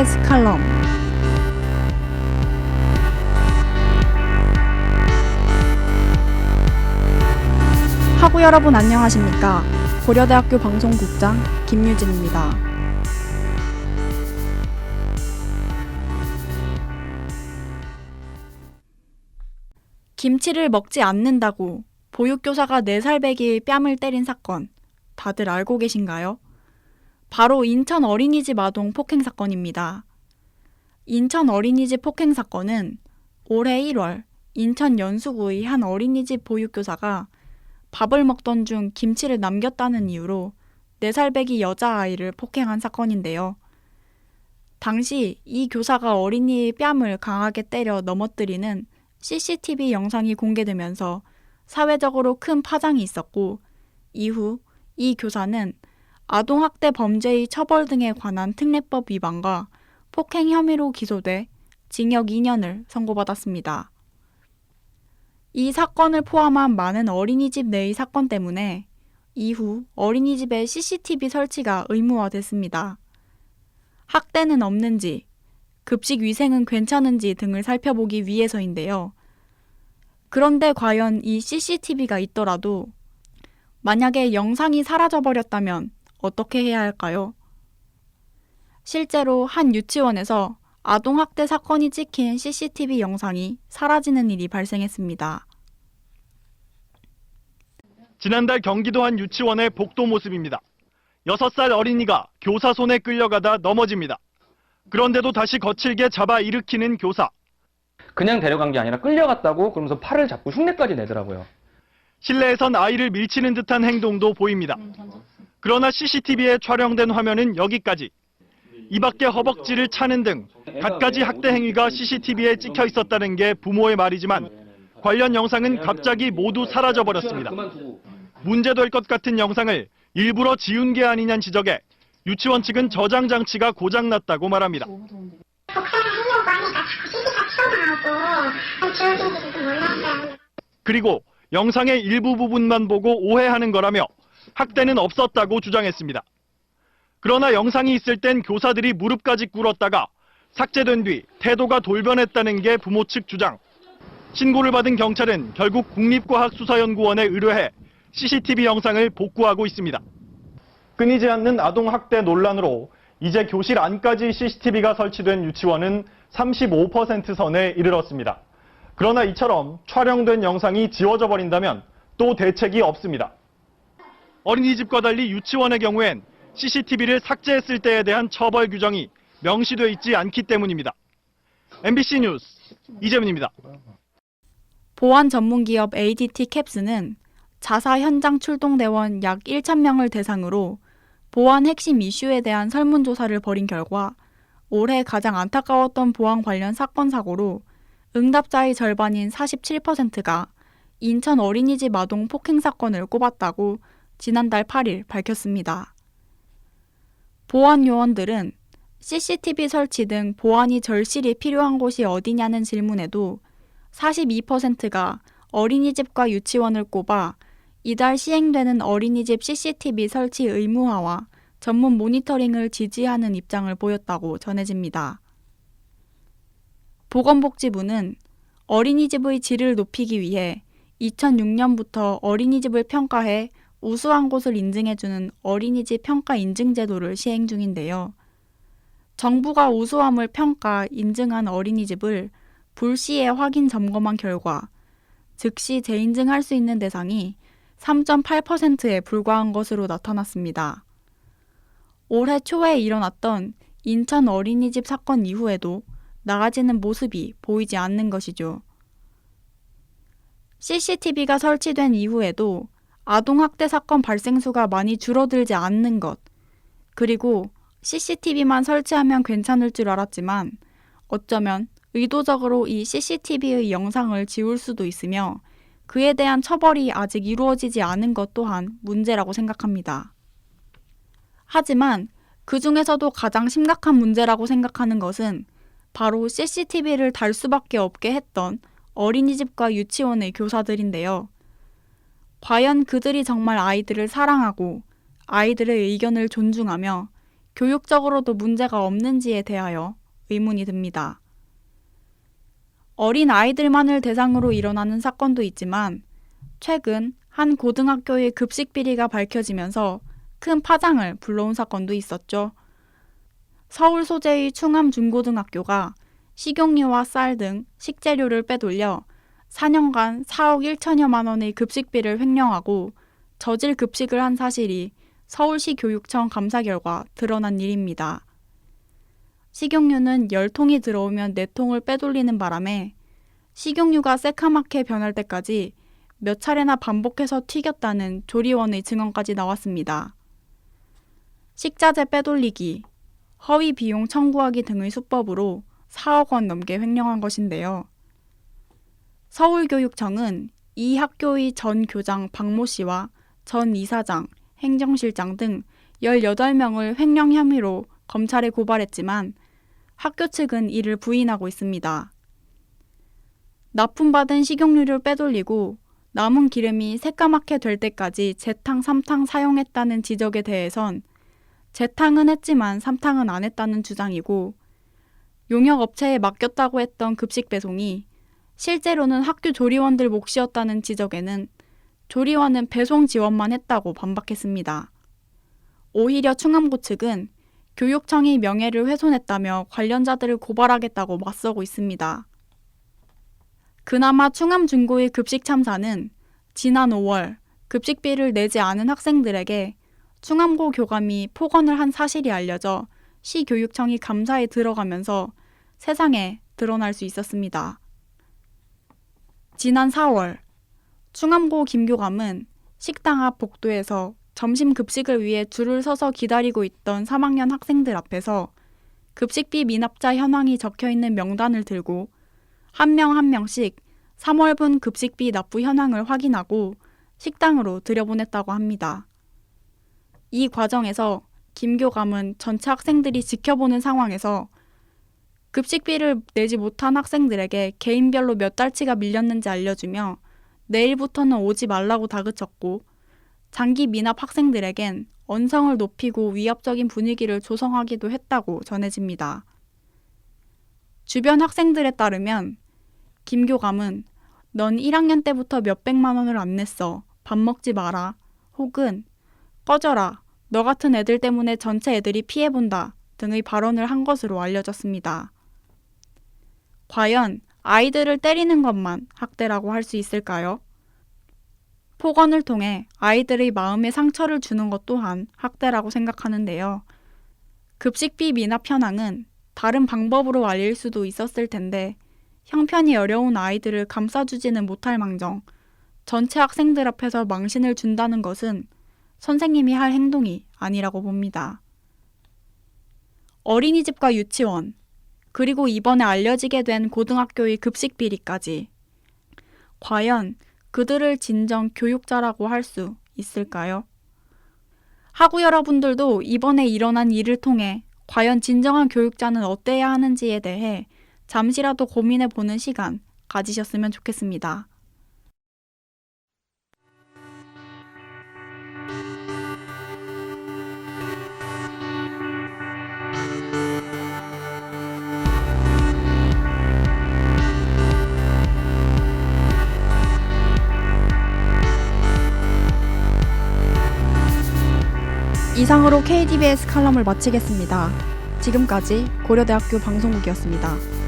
EBS 칼럼. 하구 여러분 안녕하십니까? 고려대학교 방송국장 김유진입니다. 김치를 먹지 않는다고 보육교사가 4살배기 뺨을 때린 사건, 다들 알고 계신가요? 바로 인천 어린이집 아동 폭행 사건입니다. 인천 어린이집 폭행 사건은 올해 1월 인천 연수구의 한 어린이집 보육교사가 밥을 먹던 중 김치를 남겼다는 이유로 4살배기 여자아이를 폭행한 사건인데요. 당시 이 교사가 어린이의 뺨을 강하게 때려 넘어뜨리는 CCTV 영상이 공개되면서 사회적으로 큰 파장이 있었고, 이후 이 교사는 아동학대 범죄의 처벌 등에 관한 특례법 위반과 폭행 혐의로 기소돼 징역 2년을 선고받았습니다. 이 사건을 포함한 많은 어린이집 내의 사건 때문에 이후 어린이집에 CCTV 설치가 의무화됐습니다. 학대는 없는지, 급식 위생은 괜찮은지 등을 살펴보기 위해서인데요. 그런데 과연 이 CCTV가 있더라도 만약에 영상이 사라져버렸다면 어떻게 해야 할까요? 실제로 한 유치원에서 아동학대 사건이 찍힌 CCTV 영상이 사라지는 일이 발생했습니다. 지난달 경기도 한 유치원의 복도 모습입니다. 6살 어린이가 교사 손에 끌려가다 넘어집니다. 그런데도 다시 거칠게 잡아 일으키는 교사. 그냥 데려간 게 아니라 끌려갔다고 그러면서 팔을 잡고 흉내까지 내더라고요. 실내에선 아이를 밀치는 듯한 행동도 보입니다. 그러나 CCTV에 촬영된 화면은 여기까지. 이 밖에 허벅지를 차는 등 갖가지 학대 행위가 CCTV에 찍혀 있었다는 게 부모의 말이지만 관련 영상은 갑자기 모두 사라져버렸습니다. 문제될 것 같은 영상을 일부러 지운 게 아니냐는 지적에 유치원 측은 저장 장치가 고장났다고 말합니다. 그리고 영상의 일부 부분만 보고 오해하는 거라며 학대는 없었다고 주장했습니다. 그러나 영상이 있을 땐 교사들이 무릎까지 꿇었다가 삭제된 뒤 태도가 돌변했다는 게 부모 측 주장. 신고를 받은 경찰은 결국 국립과학수사연구원에 의뢰해 CCTV 영상을 복구하고 있습니다. 끊이지 않는 아동학대 논란으로 이제 교실 안까지 CCTV가 설치된 유치원은 35% 선에 이르렀습니다. 그러나 이처럼 촬영된 영상이 지워져 버린다면 또 대책이 없습니다. 어린이집과 달리 유치원의 경우엔 CCTV를 삭제했을 때에 대한 처벌 규정이 명시되어 있지 않기 때문입니다. MBC 뉴스 이재문입니다. 보안 전문기업 ADT 캡스는 자사 현장 출동 대원 약 1,000명을 대상으로 보안 핵심 이슈에 대한 설문조사를 벌인 결과 올해 가장 안타까웠던 보안 관련 사건 사고로 응답자의 절반인 47%가 인천 어린이집 아동 폭행 사건을 꼽았다고 지난달 8일 밝혔습니다. 보안 요원들은 CCTV 설치 등 보안이 절실히 필요한 곳이 어디냐는 질문에도 42%가 어린이집과 유치원을 꼽아 이달 시행되는 어린이집 CCTV 설치 의무화와 전문 모니터링을 지지하는 입장을 보였다고 전해집니다. 보건복지부는 어린이집의 질을 높이기 위해 2006년부터 어린이집을 평가해 우수한 곳을 인증해주는 어린이집 평가 인증 제도를 시행 중인데요. 정부가 우수함을 평가, 인증한 어린이집을 불시에 확인 점검한 결과 즉시 재인증할 수 있는 대상이 3.8%에 불과한 것으로 나타났습니다. 올해 초에 일어났던 인천 어린이집 사건 이후에도 나아지는 모습이 보이지 않는 것이죠. CCTV가 설치된 이후에도 아동학대 사건 발생 수가 많이 줄어들지 않는 것, 그리고 CCTV만 설치하면 괜찮을 줄 알았지만 어쩌면 의도적으로 이 CCTV의 영상을 지울 수도 있으며 그에 대한 처벌이 아직 이루어지지 않은 것 또한 문제라고 생각합니다. 하지만 그 중에서도 가장 심각한 문제라고 생각하는 것은 바로 CCTV를 달 수밖에 없게 했던 어린이집과 유치원의 교사들인데요. 과연 그들이 정말 아이들을 사랑하고 아이들의 의견을 존중하며 교육적으로도 문제가 없는지에 대하여 의문이 듭니다. 어린 아이들만을 대상으로 일어나는 사건도 있지만 최근 한 고등학교의 급식 비리가 밝혀지면서 큰 파장을 불러온 사건도 있었죠. 서울 소재의 충암중고등학교가 식용유와 쌀 등 식재료를 빼돌려 4년간 4억 1천여만 원의 급식비를 횡령하고 저질 급식을 한 사실이 서울시 교육청 감사 결과 드러난 일입니다. 식용유는 10통이 들어오면 4통을 빼돌리는 바람에 식용유가 새카맣게 변할 때까지 몇 차례나 반복해서 튀겼다는 조리원의 증언까지 나왔습니다. 식자재 빼돌리기, 허위 비용 청구하기 등의 수법으로 4억 원 넘게 횡령한 것인데요. 서울교육청은 이 학교의 전 교장 박모 씨와 전 이사장, 행정실장 등 18명을 횡령 혐의로 검찰에 고발했지만 학교 측은 이를 부인하고 있습니다. 납품받은 식용유를 빼돌리고 남은 기름이 새까맣게 될 때까지 재탕, 삼탕 사용했다는 지적에 대해선 재탕은 했지만 삼탕은 안 했다는 주장이고 용역업체에 맡겼다고 했던 급식 배송이 실제로는 학교 조리원들 몫이었다는 지적에는 조리원은 배송 지원만 했다고 반박했습니다. 오히려 충암고 측은 교육청이 명예를 훼손했다며 관련자들을 고발하겠다고 맞서고 있습니다. 그나마 충암중고의 급식 참사는 지난 5월 급식비를 내지 않은 학생들에게 충암고 교감이 폭언을 한 사실이 알려져 시교육청이 감사에 들어가면서 세상에 드러날 수 있었습니다. 지난 4월 충암고 김교감은 식당 앞 복도에서 점심 급식을 위해 줄을 서서 기다리고 있던 3학년 학생들 앞에서 급식비 미납자 현황이 적혀있는 명단을 들고 한 명 한 명씩 3월분 급식비 납부 현황을 확인하고 식당으로 들여보냈다고 합니다. 이 과정에서 김교감은 전체 학생들이 지켜보는 상황에서 급식비를 내지 못한 학생들에게 개인별로 몇 달치가 밀렸는지 알려주며 내일부터는 오지 말라고 다그쳤고 장기 미납 학생들에겐 언성을 높이고 위압적인 분위기를 조성하기도 했다고 전해집니다. 주변 학생들에 따르면 김교감은 넌 1학년 때부터 몇백만 원을 안 냈어. 밥 먹지 마라. 혹은 꺼져라. 너 같은 애들 때문에 전체 애들이 피해본다. 등의 발언을 한 것으로 알려졌습니다. 과연 아이들을 때리는 것만 학대라고 할 수 있을까요? 폭언을 통해 아이들의 마음에 상처를 주는 것 또한 학대라고 생각하는데요. 급식비 미납 현황은 다른 방법으로 알릴 수도 있었을 텐데 형편이 어려운 아이들을 감싸주지는 못할 망정 전체 학생들 앞에서 망신을 준다는 것은 선생님이 할 행동이 아니라고 봅니다. 어린이집과 유치원, 그리고 이번에 알려지게 된 고등학교의 급식 비리까지 과연 그들을 진정 교육자라고 할 수 있을까요? 학우 여러분들도 이번에 일어난 일을 통해 과연 진정한 교육자는 어때야 하는지에 대해 잠시라도 고민해보는 시간 가지셨으면 좋겠습니다. 이상으로 KDBS 칼럼을 마치겠습니다. 지금까지 고려대학교 방송국이었습니다.